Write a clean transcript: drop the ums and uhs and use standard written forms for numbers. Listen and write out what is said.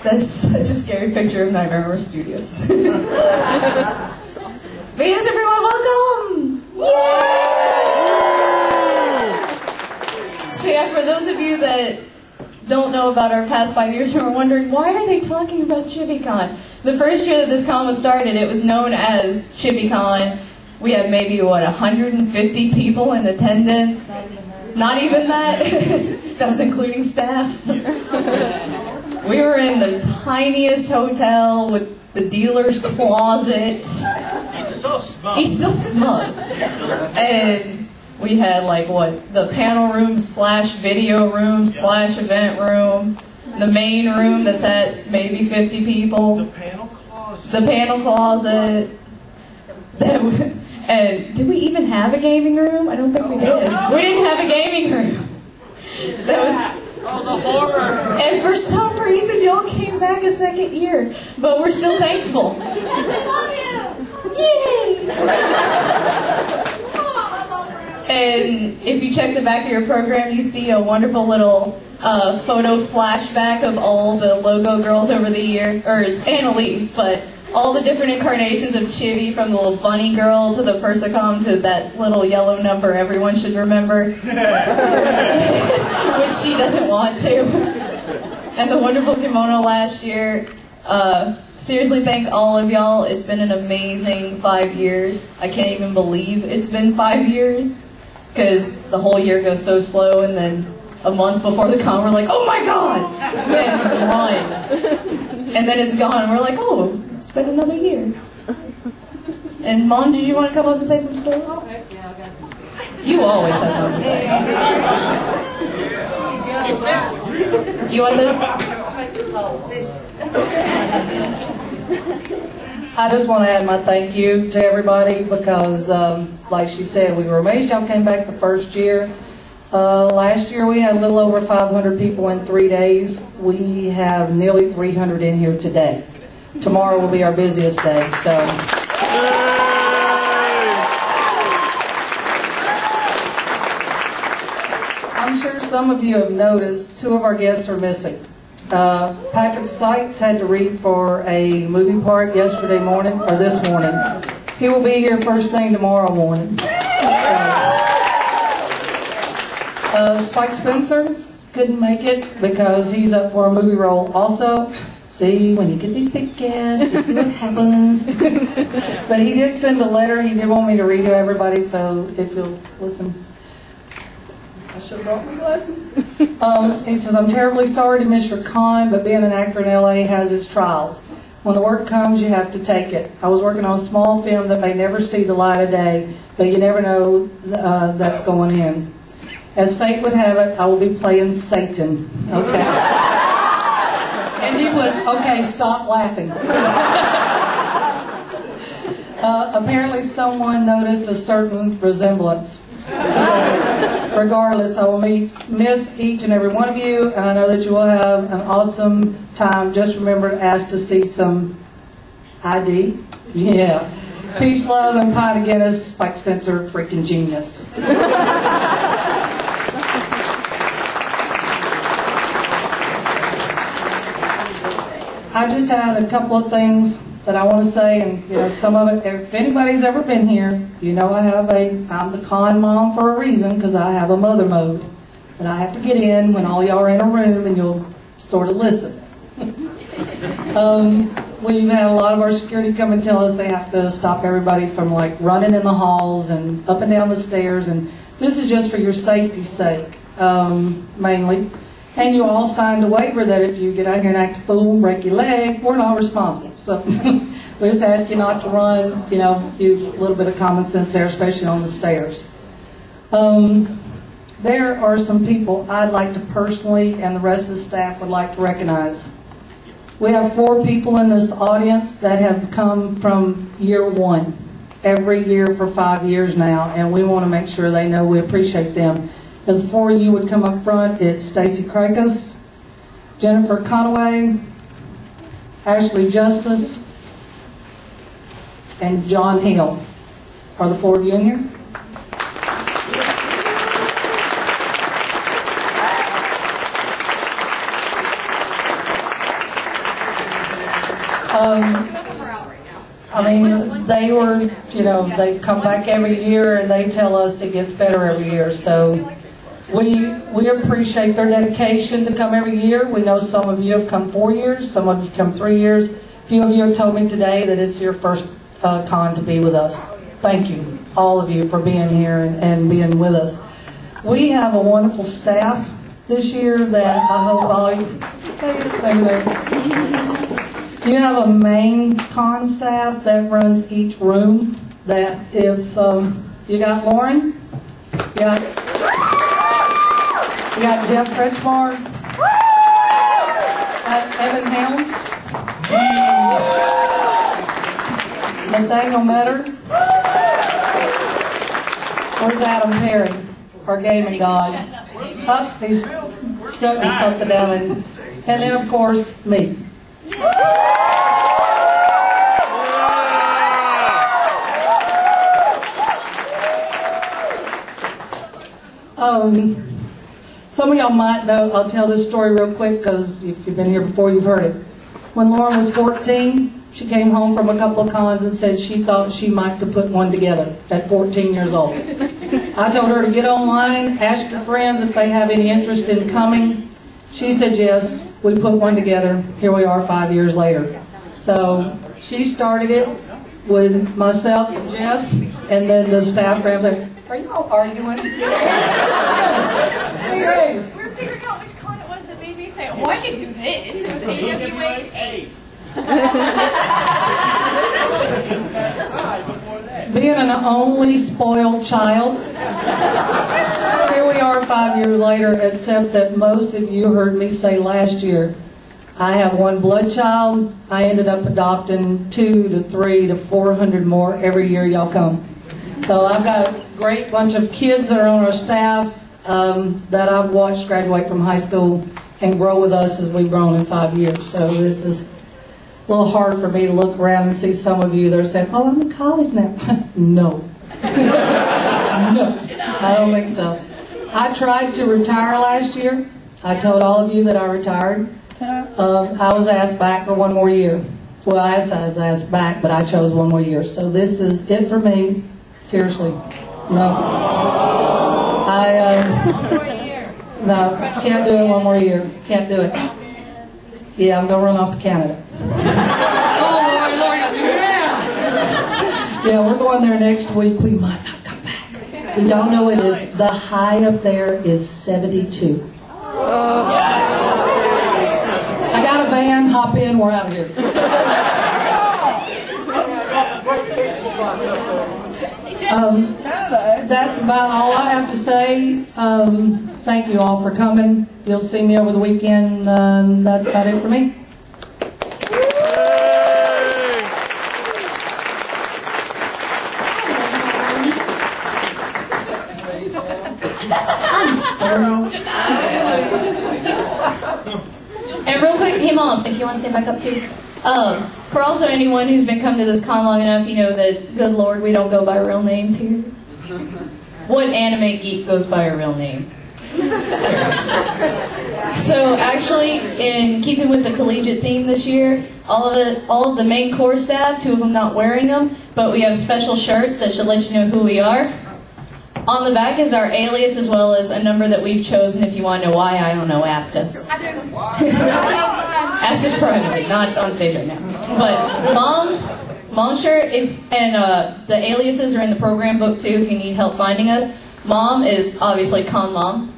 That's such a scary picture of Nightmare Horror Studios. But yes, everyone, welcome! Yay! So yeah, for those of you that don't know about our past 5 years and are wondering, why are they talking about ChibiCon? The first year that this con was started, it was known as ChibiCon. We had maybe, 150 people in attendance? Not even that? That was including staff. We were in the tiniest hotel with the dealer's closet. He's so smug. He's so smug. And we had the panel room / video room / event room. The main room that's had maybe 50 people. The panel closet. The panel closet. And did we even have a gaming room? I don't think we did. We didn't have a gaming room. That was... Oh, the horror! And for some reason, y'all came back a second year, but we're still thankful. We love you! Yay! And if you check the back of your program, you see a wonderful little photo flashback of all the logo girls over the year, or it's Annalise, but all the different incarnations of Chibi, from the little bunny girl to the Persacon to that little yellow number everyone should remember, which she doesn't want to. And the wonderful kimono last year. Seriously, thank all of y'all. It's been an amazing 5 years. I can't even believe it's been 5 years, because the whole year goes so slow, and then a month before the con we're like, oh my god, man, run. And then it's gone, and we're like, oh, it's been another year. And Mom, did you want to come up and say some stories? You always have something to say. You want this? I just want to add my thank you to everybody because, like she said, we were amazed y'all came back the first year. Last year we had a little over 500 people in 3 days. We have nearly 300 in here today. Tomorrow will be our busiest day, so. I'm sure some of you have noticed 2 of our guests are missing. Patrick Sykes had to read for a movie part yesterday morning, or this morning. He will be here first thing tomorrow morning. Spike Spencer couldn't make it because he's up for a movie role also. See, when you get these big guests, you see what happens. But he did send a letter. He did want me to read to everybody, so if you'll listen. I should have brought my glasses. He says, I'm terribly sorry to miss your con, but being an actor in LA has its trials. When the work comes, you have to take it. I was working on a small film that may never see the light of day, but you never know that's going in. As fate would have it, I will be playing Satan. Okay. And he was, okay, stop laughing. Apparently someone noticed a certain resemblance. Regardless, I will miss each and every one of you, and I know that you will have an awesome time. Just remember to ask to see some ID. Yeah. Peace, love, and pie to Guinness. Spike Spencer, freaking genius. I just had a couple of things that I want to say, and some of it, if anybody's ever been here, I'm the con mom for a reason, because I have a mother mode. But I have to get in when all y'all are in a room and you'll sort of listen. We've had a lot of our security come and tell us they have to stop everybody from running in the halls and up and down the stairs, and this is just for your safety's sake, mainly. And you all signed a waiver that if you get out here and act a fool and break your leg, we're not responsible. So we just ask you not to run, use a little bit of common sense there, especially on the stairs. There are some people I'd like to personally, and the rest of the staff would like to recognize. We have 4 people in this audience that have come from year 1, every year for 5 years now, and we want to make sure they know we appreciate them. The 4 of you would come up front. It's Stacy Krakus, Jennifer Conaway, Ashley Justice, and John Hill. Are the 4 of you in here? I mean, they were, they come back every year and they tell us it gets better every year. So we appreciate their dedication to come every year. We know some of you have come 4 years, some of you have come 3 years. A few of you have told me today that it's your first con to be with us. Thank you, all of you, for being here and being with us. We have a wonderful staff this year that I hope all of you... Thank you there. You have a main con staff that runs each room. That if you got Lauren, you got Jeff Kretschmar, Evan Helms, Nathaniel Metter. Where's Adam Perry, our gaming god? Up, he's shutting something down, and then of course me. Some of y'all might know, I'll tell this story real quick because if you've been here before, you've heard it. When Lauren was 14, she came home from a couple of cons and said she thought she might could put one together at 14 years old. I told her to get online, ask her friends if they have any interest in coming. She said yes. We put one together. Here we are 5 years later. So she started it with myself and Jeff, and then the staff ran there. Are you all arguing? We were figuring out which con it was that made me say, oh, I can do this. It was AWA 8. Being an only spoiled child, here we are 5 years later, except that most of you heard me say last year, I have one blood child. I ended up adopting 200 to 300 to 400 more every year y'all come. So I've got a great bunch of kids that are on our staff that I've watched graduate from high school and grow with us as we've grown in 5 years. So this is a little hard for me to look around and see some of you that are saying, oh, I'm in college now. No. No, I don't think so. I tried to retire last year. I told all of you that I retired. I was asked back for one more year. Well, I was asked back, but I chose one more year. So this is it for me. Seriously. No. No, can't do it one more year. Can't do it. Yeah, I'm going to run off to Canada. Yeah, we're going there next week. We might not come back. We don't know it is. The high up there is 72. I got a van, hop in, we're out of here. That's about all I have to say. Thank you all for coming. You'll see me over the weekend. That's about it for me. And real quick, hey Mom, if you want to stand back up too. For also anyone who's been coming to this con long enough, you know that, good Lord, we don't go by real names here. What anime geek goes by a real name? So actually, in keeping with the collegiate theme this year, all of the main core staff, 2 of them not wearing them, but we have special shirts that should let you know who we are. On the back is our alias as well as a number that we've chosen. If you want to know why, I don't know, ask us. Ask us privately, not on stage right now. But Mom's shirt, and the aliases are in the program book too if you need help finding us. Mom is obviously Con Mom.